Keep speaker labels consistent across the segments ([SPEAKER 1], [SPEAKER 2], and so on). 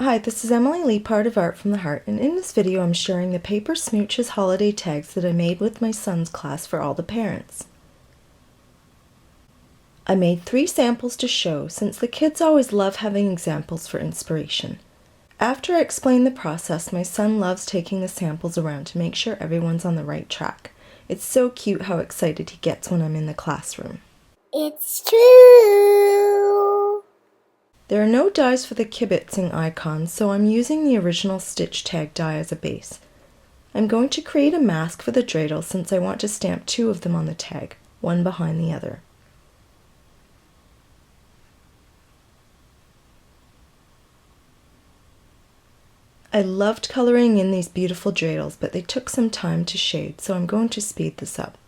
[SPEAKER 1] Hi, this is Emily Leiphart of Art from the Heart, and in this video I'm sharing the paper Smooches holiday tags that I made with my son's class for all the parents. I made 3 samples to show, since the kids always love having examples for inspiration. After I explain the process, my son loves taking the samples around to make sure everyone's on the right track. It's so cute how excited he gets when I'm in the classroom.
[SPEAKER 2] It's true!
[SPEAKER 1] There are no dies for the kibitzing icons, so I'm using the original stitch tag die as a base. I'm going to create a mask for the dreidel since I want to stamp 2 of them on the tag, one behind the other. I loved coloring in these beautiful dreidels, but they took some time to shade, so I'm going to speed this up.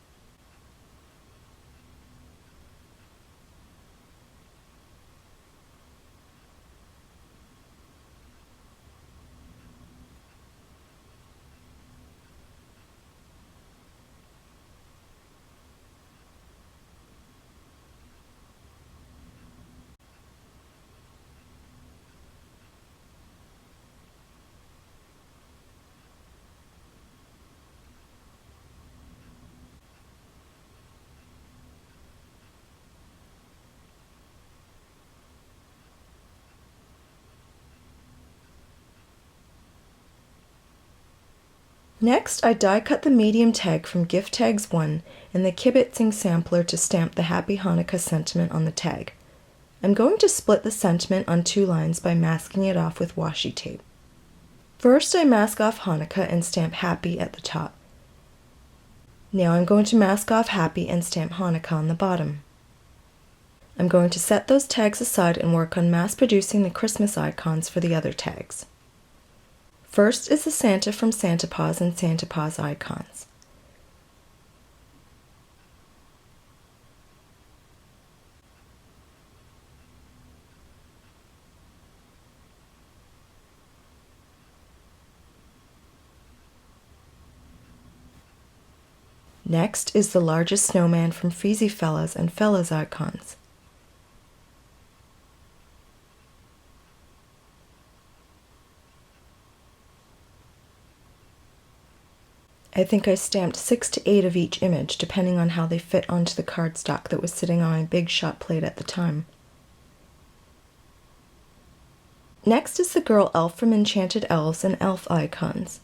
[SPEAKER 1] Next, I die cut the medium tag from Gift Tags 1 and the kibitzing sampler to stamp the Happy Hanukkah sentiment on the tag. I'm going to split the sentiment on 2 lines by masking it off with washi tape. First, I mask off Hanukkah and stamp Happy at the top. Now I'm going to mask off Happy and stamp Hanukkah on the bottom. I'm going to set those tags aside and work on mass producing the Christmas icons for the other tags. First is the Santa from Santa Paws and Santa Paws icons. Next is the largest snowman from Freezy Fellas and Fellas icons. I think I stamped 6 to 8 of each image, depending on how they fit onto the cardstock that was sitting on my big shot plate at the time. Next is the girl elf from Enchanted Elves and elf icons.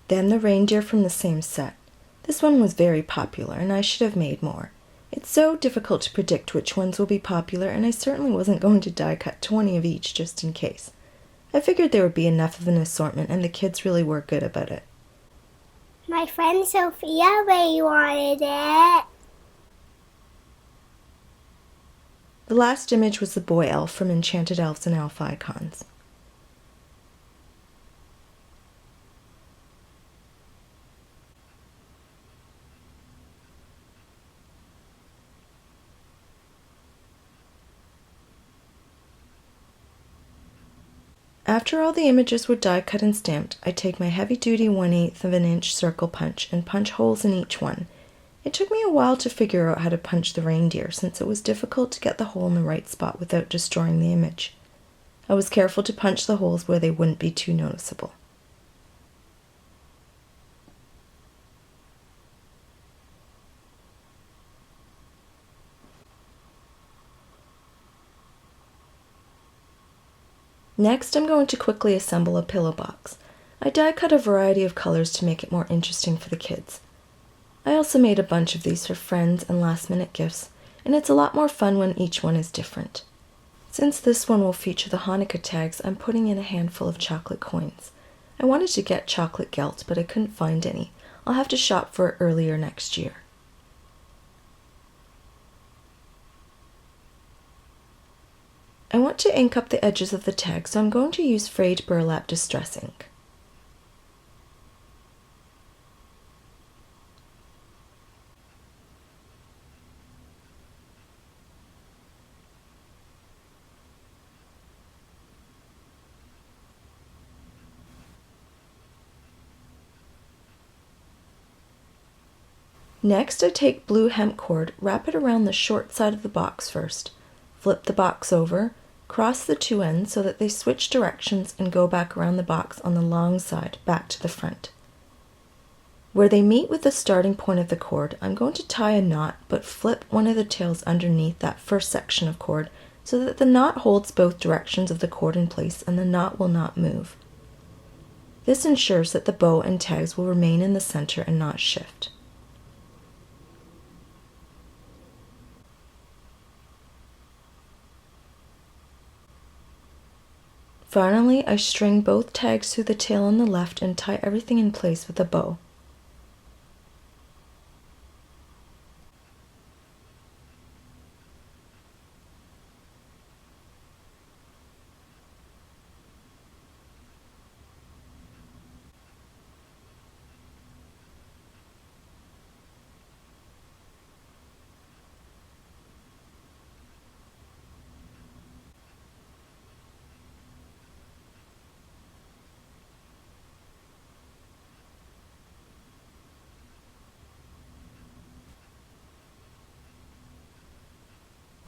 [SPEAKER 1] Then the reindeer from the same set. This one was very popular, and I should have made more. It's so difficult to predict which ones will be popular, and I certainly wasn't going to die cut 20 of each just in case. I figured there would be enough of an assortment, and the kids really were good about it.
[SPEAKER 2] My friend Sophia really wanted it.
[SPEAKER 1] The last image was the boy elf from Enchanted Elves and Elf icons. After all the images were die cut and stamped, I take my heavy-duty 1/8 of an inch circle punch and punch holes in each one. It took me a while to figure out how to punch the reindeer, since it was difficult to get the hole in the right spot without destroying the image. I was careful to punch the holes where they wouldn't be too noticeable. Next, I'm going to quickly assemble a pillow box. I die cut a variety of colors to make it more interesting for the kids. I also made a bunch of these for friends and last-minute gifts, and it's a lot more fun when each one is different. Since this one will feature the Hanukkah tags, I'm putting in a handful of chocolate coins. I wanted to get chocolate gelt, but I couldn't find any. I'll have to shop for it earlier next year. I want to ink up the edges of the tag, so I'm going to use FRAYED burlap distress ink. Next, I take blue hemp cord, wrap it around the short side of the box first, flip the box over, cross the two ends so that they switch directions and go back around the box on the long side, back to the front. Where they meet with the starting point of the cord, I'm going to tie a knot, but flip one of the tails underneath that first section of cord so that the knot holds both directions of the cord in place and the knot will not move. This ensures that the bow and tags will remain in the center and not shift. Finally, I string both tags through the tail on the left and tie everything in place with a bow.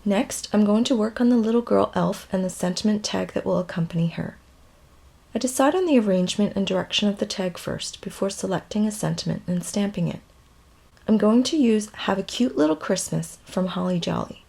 [SPEAKER 1] Next, I'm going to work on the little girl elf and the sentiment tag that will accompany her. I decide on the arrangement and direction of the tag first before selecting a sentiment and stamping it. I'm going to use Have a Cute Little Christmas from Holly Jolly.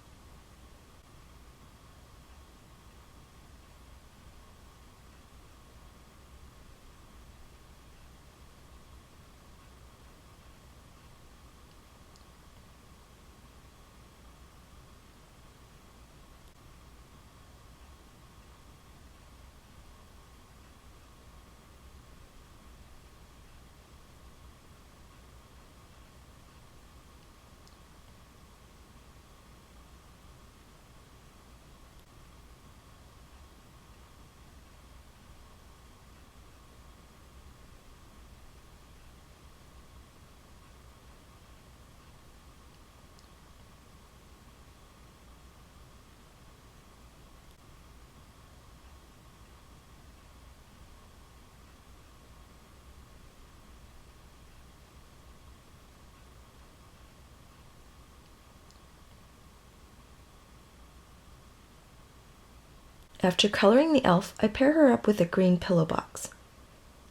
[SPEAKER 1] After coloring the elf, I pair her up with a green pillow box.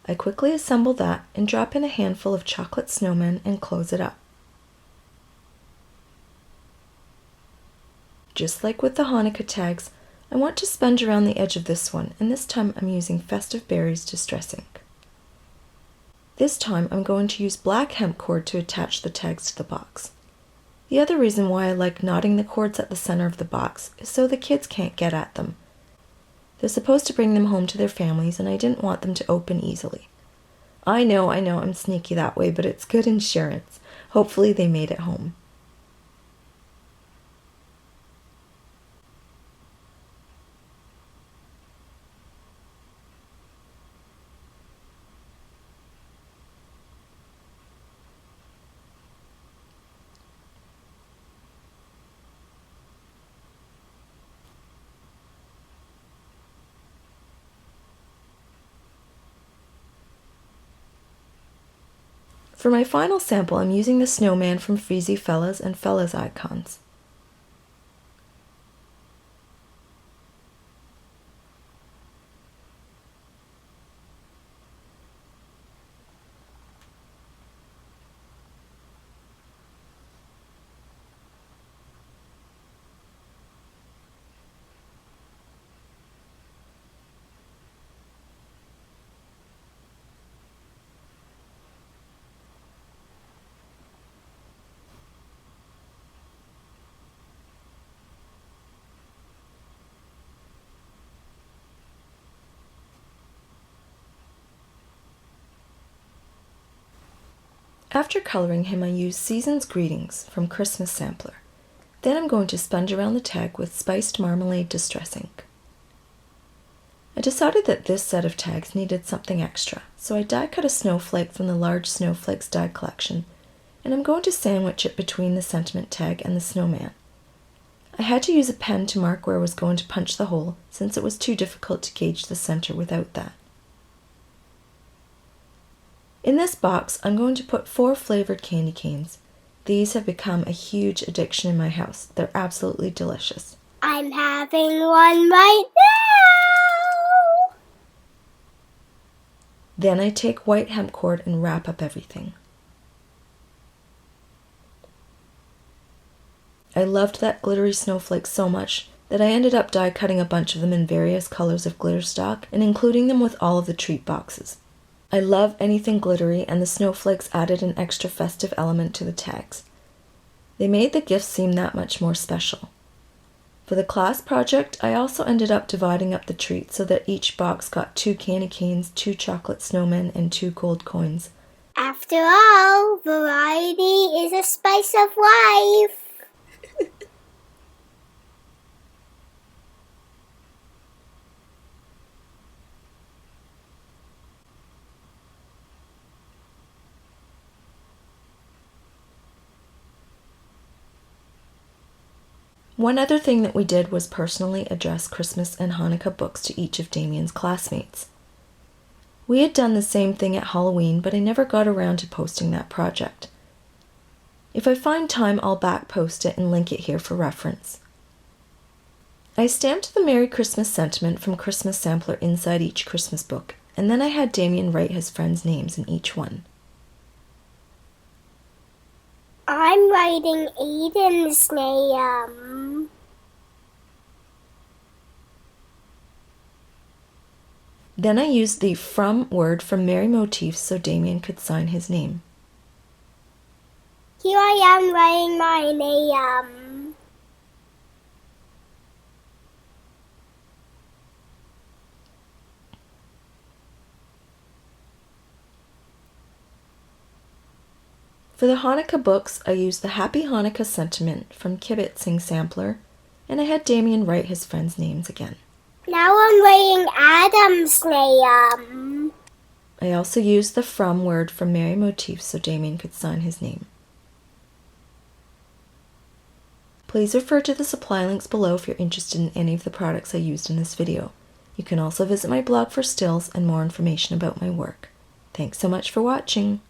[SPEAKER 1] I quickly assemble that and drop in a handful of chocolate snowmen and close it up. Just like with the Hanukkah tags, I want to sponge around the edge of this one, and this time I'm using Festive Berries Distress Ink. This time I'm going to use black hemp cord to attach the tags to the box. The other reason why I like knotting the cords at the center of the box is so the kids can't get at them. They're supposed to bring them home to their families, and I didn't want them to open easily. I know, I'm sneaky that way, but it's good insurance. Hopefully they made it home. For my final sample, I'm using the Snowman from Freezy Fellas and Fellas Icons. After coloring him, I use Season's Greetings from Christmas Sampler. Then I'm going to sponge around the tag with Spiced Marmalade Distress Ink. I decided that this set of tags needed something extra, so I die cut a snowflake from the large Snowflakes die collection, and I'm going to sandwich it between the sentiment tag and the snowman. I had to use a pen to mark where I was going to punch the hole, since it was too difficult to gauge the center without that. In this box, I'm going to put 4 flavored candy canes. These have become a huge addiction in my house. They're absolutely delicious.
[SPEAKER 2] I'm having one right now.
[SPEAKER 1] Then I take white hemp cord and wrap up everything. I loved that glittery snowflake so much that I ended up die cutting a bunch of them in various colors of glitter stock and including them with all of the treat boxes. I love anything glittery, and the snowflakes added an extra festive element to the tags. They made the gifts seem that much more special. For the class project, I also ended up dividing up the treats so that each box got 2 candy canes, 2 chocolate snowmen, and 2 gold coins.
[SPEAKER 2] After all, variety is a spice of life.
[SPEAKER 1] One other thing that we did was personally address Christmas and Hanukkah books to each of Damien's classmates. We had done the same thing at Halloween, but I never got around to posting that project. If I find time, I'll back post it and link it here for reference. I stamped the Merry Christmas sentiment from Christmas Sampler inside each Christmas book, and then I had Damien write his friends' names in each one.
[SPEAKER 2] I'm writing Aiden's name.
[SPEAKER 1] Then I used the from word from Merry motifs so Damien could sign his name.
[SPEAKER 2] Here I am writing my name.
[SPEAKER 1] For the Hanukkah books, I used the Happy Hanukkah sentiment from Kibitzing Sampler, and I had Damien write his friends' names again.
[SPEAKER 2] Now I'm writing Adam's name.
[SPEAKER 1] I also used the from word from Merry motifs so Damien could sign his name. Please refer to the supply links below if you're interested in any of the products I used in this video. You can also visit my blog for stills and more information about my work. Thanks so much for watching.